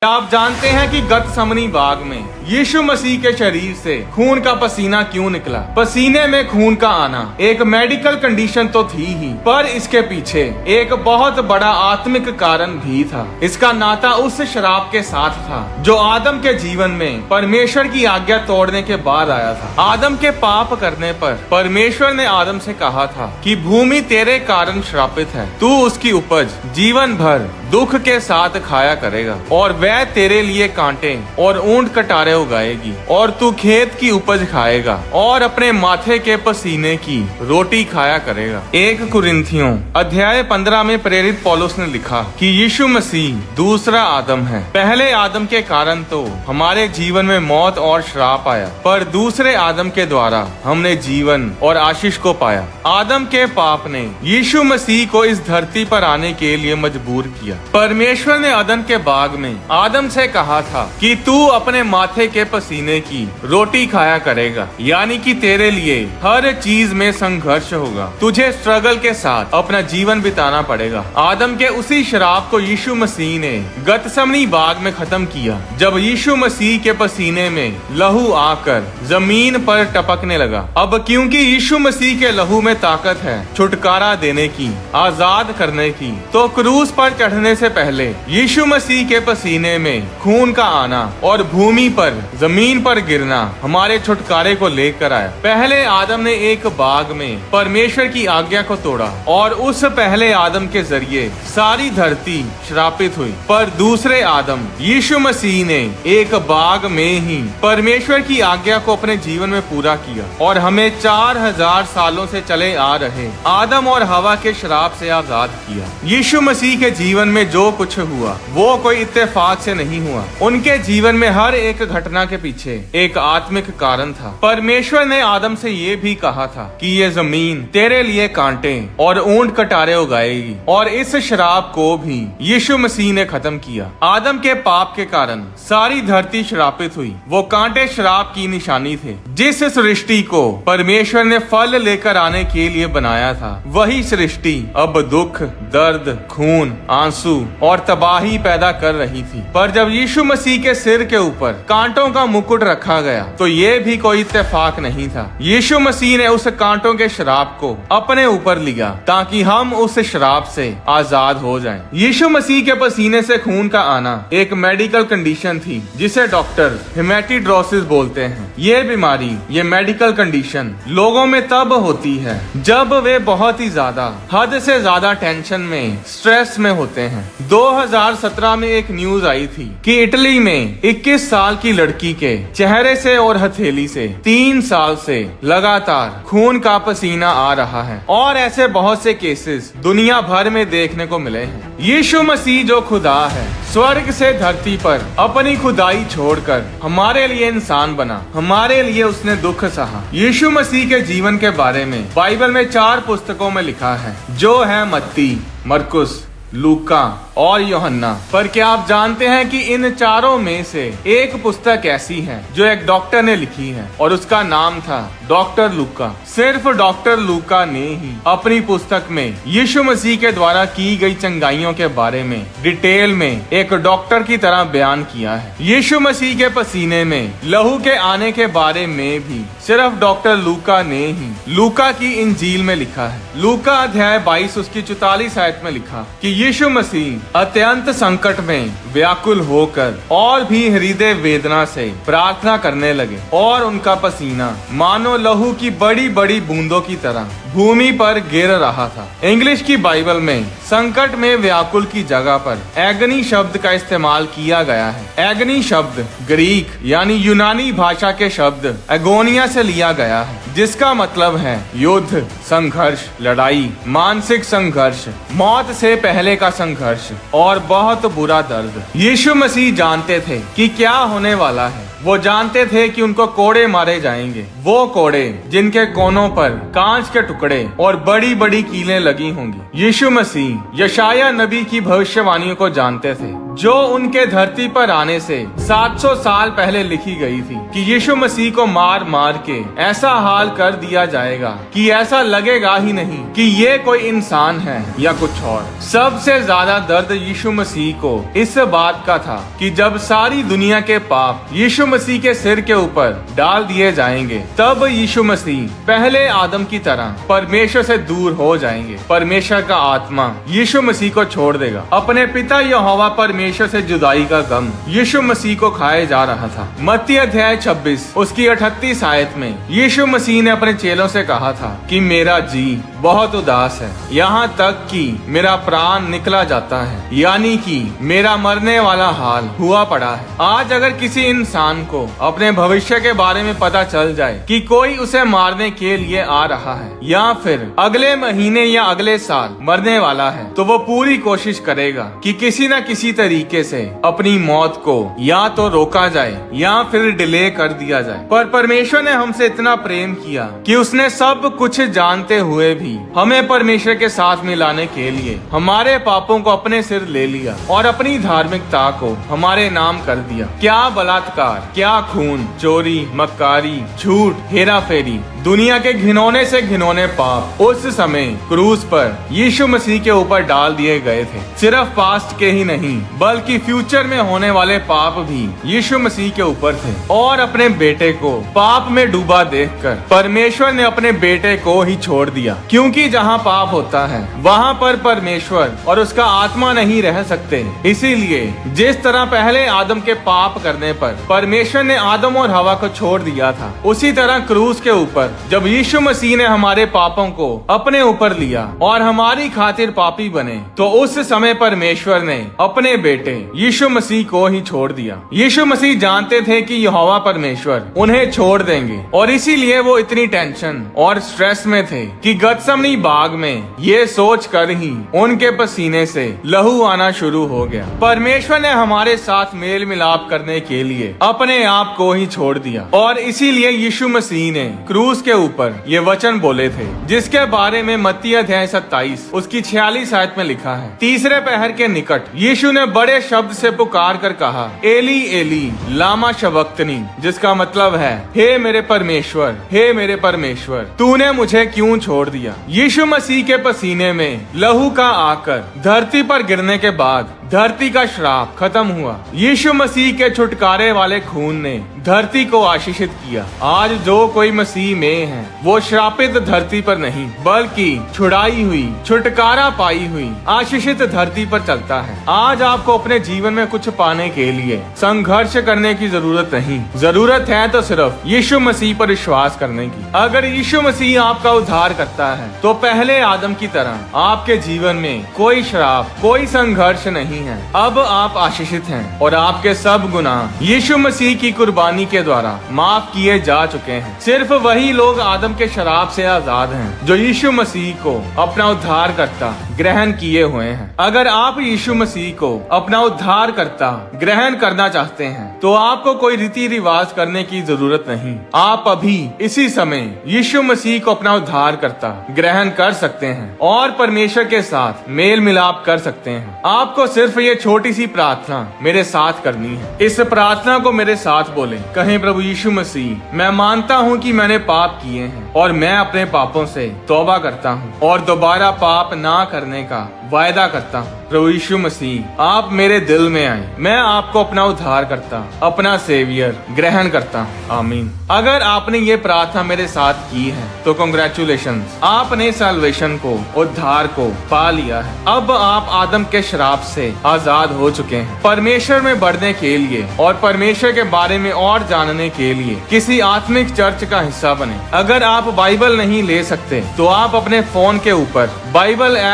आप जानते हैं कि गतसमनी बाग में यीशु मसीह के शरीर से खून का पसीना क्यों निकला? पसीने में खून का आना एक मेडिकल कंडीशन तो थी ही, पर इसके पीछे एक बहुत बड़ा आत्मिक कारण भी था। इसका नाता उस शराब के साथ था जो आदम के जीवन में परमेश्वर की आज्ञा तोड़ने के बाद आया था। आदम के पाप करने पर परमेश्वर ने आदम से कहा था कि भूमि तेरे कारण श्रापित है, तू उसकी उपज जीवन भर दुख के साथ खाया करेगा और वह तेरे लिए कांटे और ऊंट कटारे उगाएगी और तू खेत की उपज खाएगा और अपने माथे के पसीने की रोटी खाया करेगा। 1 कुरिन्थियों अध्याय 15 में प्रेरित पौलुस ने लिखा कि यीशु मसीह दूसरा आदम है। पहले आदम के कारण तो हमारे जीवन में मौत और श्राप आया, पर दूसरे आदम के द्वारा हमने जीवन और आशीष को पाया। आदम के पाप ने यीशु मसीह को इस धरती पर आने के लिए मजबूर किया। परमेश्वर ने अदन के बाग में आदम से कहा था कि तू अपने माथे के पसीने की रोटी खाया करेगा, यानी कि तेरे लिए हर चीज में संघर्ष होगा, तुझे स्ट्रगल के साथ अपना जीवन बिताना पड़ेगा। आदम के उसी शराब को यीशु मसीह ने गतसमनी बाग में खत्म किया, जब यीशु मसीह के पसीने में लहू आकर जमीन पर टपकने लगा। अब क्योंकि यीशु मसीह के लहू में ताकत है छुटकारा देने की, आजाद करने की, तो क्रूस पर चढ़ने से पहले यीशु मसीह के पसीने में खून का आना और भूमि पर जमीन पर गिरना हमारे छुटकारे को लेकर आया। पहले आदम ने एक बाग में परमेश्वर की आज्ञा को तोड़ा और उस पहले आदम के जरिए सारी धरती श्रापित हुई, पर दूसरे आदम यीशु मसीह ने एक बाग में ही परमेश्वर की आज्ञा को अपने जीवन में पूरा किया और हमें 4000 सालों से चले आ रहे आदम और हवा के श्राप से आजाद किया। यीशु मसीह के जीवन में जो कुछ हुआ वो कोई इत्तेफाक से नहीं हुआ। उनके जीवन में हर एक घटना के पीछे एक आत्मिक कारण था। परमेश्वर ने आदम से ये भी कहा था कि ये जमीन तेरे लिए कांटे और ऊंट कटारे उगाएगी, और इस शराब को भी यीशु मसीह ने खत्म किया। आदम के पाप के कारण सारी धरती श्रापित हुई। वो कांटे श्राप की निशानी थे। जिस सृष्टि को परमेश्वर ने फल लेकर आने के लिए बनाया था, वही सृष्टि अब दुख, दर्द, खून, आंसू और तबाही पैदा कर रही थी। पर जब यीशु मसीह के सिर के ऊपर कांटों का मुकुट रखा गया तो ये भी कोई इत्तेफाक नहीं था। यीशु मसीह ने उस कांटों के श्राप को अपने ऊपर लिया ताकि हम उस श्राप से आजाद हो जाएं। यीशु मसीह के पसीने से खून का आना एक मेडिकल कंडीशन थी जिसे डॉक्टर हेमेटोइड्रोसिस बोलते हैं। ये बीमारी, ये मेडिकल कंडीशन लोगों में तब होती है जब वे बहुत ही ज्यादा, हद से ज्यादा टेंशन में, स्ट्रेस में होते हैं। 2017 में एक न्यूज आई थी कि इटली में 21 साल की लड़की के चेहरे से और हथेली से 3 साल से लगातार खून का पसीना आ रहा है, और ऐसे बहुत से केसेस दुनिया भर में देखने को मिले हैं। यीशु मसीह जो खुदा है, स्वर्ग से धरती पर अपनी खुदाई छोड़कर हमारे लिए इंसान बना, हमारे लिए उसने दुख सहा। यीशु मसीह के जीवन के बारे में बाइबल में 4 पुस्तकों में लिखा है, जो है मत्ती, मरकुस, लूका और यूहन्ना। पर क्या आप जानते हैं कि इन चारों में से एक पुस्तक ऐसी है जो एक डॉक्टर ने लिखी है, और उसका नाम था डॉक्टर लूका। सिर्फ डॉक्टर लूका ने ही अपनी पुस्तक में यीशु मसीह के द्वारा की गई चंगाइयों के बारे में डिटेल में एक डॉक्टर की तरह बयान किया है। यीशु मसीह के पसीने में लहू के आने के बारे में भी सिर्फ डॉक्टर लूका ने ही लूका की इंजील में लिखा है। लूका अध्याय 22 उसकी 44 आयत में लिखा कि यीशु मसीह अत्यंत संकट में व्याकुल होकर और भी हृदय वेदना से प्रार्थना करने लगे, और उनका पसीना मानो लहू की बड़ी बड़ी बूंदों की तरह भूमि पर गिर रहा था। इंग्लिश की बाइबल में संकट में व्याकुल की जगह पर एगनी शब्द का इस्तेमाल किया गया है। एगनी शब्द ग्रीक यानी यूनानी भाषा के शब्द एगोनिया से लिया गया है, जिसका मतलब है युद्ध, संघर्ष, लड़ाई, मानसिक संघर्ष, मौत से पहले का संघर्ष और बहुत बुरा दर्द। यीशु मसीह जानते थे कि क्या होने वाला है। वो जानते थे कि उनको कोड़े मारे जाएंगे, वो कोड़े जिनके कोनों पर कांच के टुकड़े और बड़ी बड़ी कीलें लगी होंगी। यीशु मसीह यशाया नबी की भविष्यवाणियों को जानते थे। जो उनके धरती पर आने से 700 साल पहले लिखी गई थी कि यीशु मसीह को मार मार के ऐसा हाल कर दिया जाएगा कि ऐसा लगेगा ही नहीं कि ये कोई इंसान है या कुछ और। सबसे ज्यादा दर्द यीशु मसीह को इस बात का था कि जब सारी दुनिया के पाप यीशु मसीह के सिर के ऊपर डाल दिए जाएंगे, तब यीशु मसीह पहले आदम की तरह परमेश्वर से दूर हो जाएंगे। परमेश्वर का आत्मा यीशु मसीह को छोड़ देगा। अपने पिता यहोवा परमेश्वर से जुदाई का गम यीशु मसीह को खाए जा रहा था। मत्ती अध्याय 26 उसकी 38 आयत में यीशु मसीह ने अपने चेलों से कहा था कि मेरा जी बहुत उदास है, यहाँ तक कि मेरा प्राण निकला जाता है, यानी कि मेरा मरने वाला हाल हुआ पड़ा है। आज अगर किसी इंसान को अपने भविष्य के बारे में पता चल जाए कि कोई उसे मारने के लिए आ रहा है या फिर अगले महीने या अगले साल मरने वाला है, तो वो पूरी कोशिश करेगा कि किसी न किसी तरीके से अपनी मौत को या तो रोका जाए या फिर डिले कर दिया जाए। पर परमेश्वर ने हमसे इतना प्रेम किया कि उसने सब कुछ जानते हुए भी हमें परमेश्वर के साथ मिलाने के लिए हमारे पापों को अपने सिर ले लिया और अपनी धार्मिकता को हमारे नाम कर दिया। क्या बलात्कार, क्या खून, चोरी, मक्कारी, झूठ, हेरा फेरी, दुनिया के घिनौने से घिनौने पाप उस समय क्रूस पर यीशु मसीह के ऊपर डाल दिए गए थे। सिर्फ पास्ट के ही नहीं बल्कि फ्यूचर में होने वाले पाप भी यीशु मसीह के ऊपर थे। और अपने बेटे को पाप में डूबा देखकर परमेश्वर ने अपने बेटे को ही छोड़ दिया, क्योंकि जहाँ पाप होता है वहाँ पर परमेश्वर और उसका आत्मा नहीं रह सकते। इसीलिए जिस तरह पहले आदम के पाप करने पर परमेश्वर ने आदम और हवा को छोड़ दिया था, उसी तरह क्रूस के ऊपर जब यीशु मसीह ने हमारे पापों को अपने ऊपर लिया और हमारी खातिर पापी बने, तो उस समय परमेश्वर ने अपने बेटे यीशु मसीह को ही छोड़ दिया। यीशु मसीह जानते थे कि यहोवा परमेश्वर उन्हें छोड़ देंगे और इसीलिए वो इतनी टेंशन और स्ट्रेस में थे कि गतसमनी बाग में ये सोच कर ही उनके पसीने से लहू आना शुरू हो गया। परमेश्वर ने हमारे साथ मेल मिलाप करने के लिए अपने आप को ही छोड़ दिया और इसीलिए यीशु मसीह ने क्रूस के ऊपर ये वचन बोले थे, जिसके बारे में मत्ती अध्याय 27 उसकी 46 आयत में लिखा है। तीसरे पहर के निकट यीशु ने बड़े शब्द से पुकार कर कहा, एली एली लामा शबक्तनी, जिसका मतलब है, हे मेरे परमेश्वर, हे मेरे परमेश्वर, तूने मुझे क्यों छोड़ दिया। यीशु मसीह के पसीने में लहू का आकर धरती पर गिरने के बाद धरती का श्राप खत्म हुआ। यीशु मसीह के छुटकारे वाले खून ने धरती को आशीषित किया। आज जो कोई मसीह में है वो श्रापित धरती पर नहीं बल्कि छुड़ाई हुई, छुटकारा पाई हुई आशीषित धरती पर चलता है। आज आपको अपने जीवन में कुछ पाने के लिए संघर्ष करने की जरूरत नहीं, जरूरत है तो सिर्फ यीशु मसीह पर विश्वास करने की। अगर यीशु मसीह आपका उद्धार करता है तो पहले आदम की तरह आपके जीवन में कोई श्राप, कोई संघर्ष नहीं है। अब आप आशीषित हैं और आपके सब गुनाह यीशु मसीह की कुर्बानी के द्वारा माफ किए जा चुके हैं। सिर्फ वही लोग आदम के शराब से आजाद हैं जो यीशु मसीह को अपना उद्धार करता ग्रहण किए हुए हैं। अगर आप यीशु मसीह को अपना उद्धार करता ग्रहण करना चाहते हैं तो आपको कोई रीति रिवाज करने की जरूरत नहीं। आप अभी इसी समय यीशु मसीह को अपना उद्धार करता ग्रहण कर सकते हैं और परमेश्वर के साथ मेल मिलाप कर सकते हैं। आपको सिर्फ ये छोटी सी प्रार्थना मेरे साथ करनी है। इस प्रार्थना को मेरे साथ बोले, कहें, प्रभु यीशु मसीह, मैं मानता हूँ कि मैंने पाप किए हैं और मैं अपने पापों से तौबा करता हूँ और दोबारा पाप ना करने का वायदा करता हूँ। प्रभु यीशु मसीह, आप मेरे दिल में आए, मैं आपको अपना उद्धार करता, अपना सेवियर ग्रहण करता हूँ। आमीन। अगर आपने ये प्रार्थना मेरे साथ की है तो कांग्रेचुलेशंस, आपने सैल्वेशन को, उद्धार को पा लिया है। अब आप आदम के श्राप से आजाद हो चुके हैं। परमेश्वर में बढ़ने के लिए और परमेश्वर के बारे में और जानने के लिए किसी आत्मिक चर्च का हिस्सा बने। अगर आप बाइबल नहीं ले सकते तो आप अपने फोन के ऊपर बाइबल ऐप